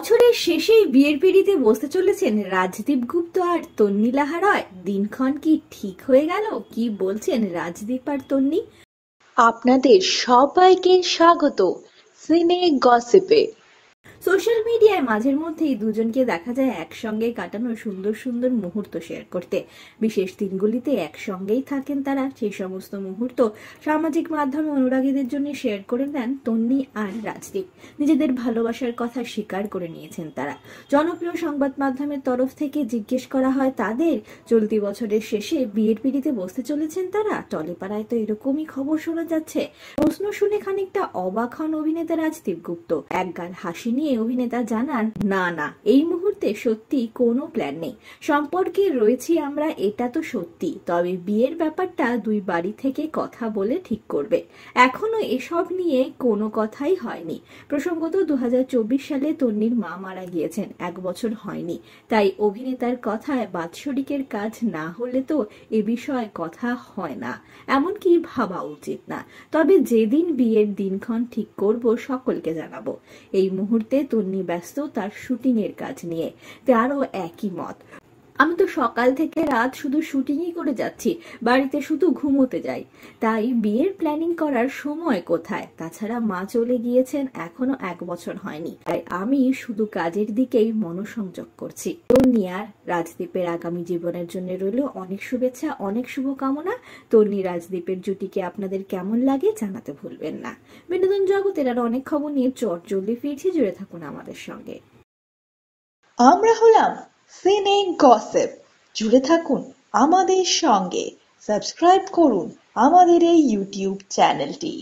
বছরের শেষেই বিয়ের পিঁড়িতে বসতে চলেছেন রাজদীপ গুপ্ত আর তন্নি লাহা রয়। দিনক্ষণ কি ঠিক হয়ে গেল? কি বলছেন রাজদীপ আর তন্নি? আপনাদের সবাইকে স্বাগত সিনে গসিপে। সোশ্যাল মিডিয়ায় মাঝের মধ্যেই দুজনকে দেখা যায় একসঙ্গে কাটানো সুন্দর সুন্দর মুহূর্ত শেয়ার করতে। বিশেষ দিনগুলিতে একসঙ্গেই থাকেন তারা। সেই সমস্ত মুহূর্ত সামাজিক মাধ্যমে অনুরাগীদের জন্য শেয়ার করে দেন তন্নি আর রাজদীপ। নিজেদের ভালোবাসার কথা স্বীকার করে নিয়েছেন তারা। জনপ্রিয় সংবাদ মাধ্যমের তরফ থেকে জিজ্ঞেস করা হয় তাদের, চলতি বছরের শেষে বিয়ের পিঁড়িতে বসতে চলেছেন তারা। টলিপাড়ায় তো এরকমই খবর শোনা যাচ্ছে। প্রশ্ন শুনে খানিকটা অবাক হন অভিনেতা রাজদীপ গুপ্ত। একগাল হাসি নিয়ে অভিনেতা জানান, না, এই মুহূর্তে সত্যি কোনো প্ল্যান নেই। সম্পর্কে রয়েছি আমরা, এটা তো সত্যি, তবে বিয়ের ব্যাপারটা দুই বাড়ি থেকে কথা বলে ঠিক করবে। এখনো এসব নিয়ে কোনো কথাই হয়নি। প্রসঙ্গত 2024 সালে তন্নির মা মারা গিয়েছেন, 1 বছর হয়নি। তাই অভিনেতার কথায় বাৎসরিকের কাজ না হলে তো এ বিষয়ে কথা হয় না, এমনকি ভাবা উচিত না। তবে যেদিন বিয়ের দিনক্ষণ ঠিক করব সকলকে জানাবো। এই মুহূর্তে তন্নি ব্যস্ত তার শুটিং এর কাজ নিয়ে। তারও একই মত। আমি তো সকাল থেকে রাত শুধু শুটিংই করে যাচ্ছি, বাড়িতে শুধু ঘুমোতে যাই। তাই বিয়ের প্ল্যানিং করার সময় কোথায়? তাছাড়া মা চলে গিয়েছেন, এখনো 1 বছর হয়নি। তাই আমি শুধু কাজের দিকেই মনোসংযোগ করছি। তন্নি আর রাজদীপের আগামী জীবনের জন্য রইল অনেক শুভেচ্ছা, অনেক শুভকামনা। তন্নি রাজদীপের জুটিকে আপনাদের কেমন লাগে জানাতে ভুলবেন না। বিনোদন জগতের আর অনেক খবর নিয়ে চটজলদি ফিরছি, জুড়ে থাকুন আমাদের সঙ্গে। আমরা হলাম সিনে গসিপ, জুড়ে থাকুন আমাদের সঙ্গে। সাবস্ক্রাইব করুন আমাদের এই ইউটিউব চ্যানেলটি।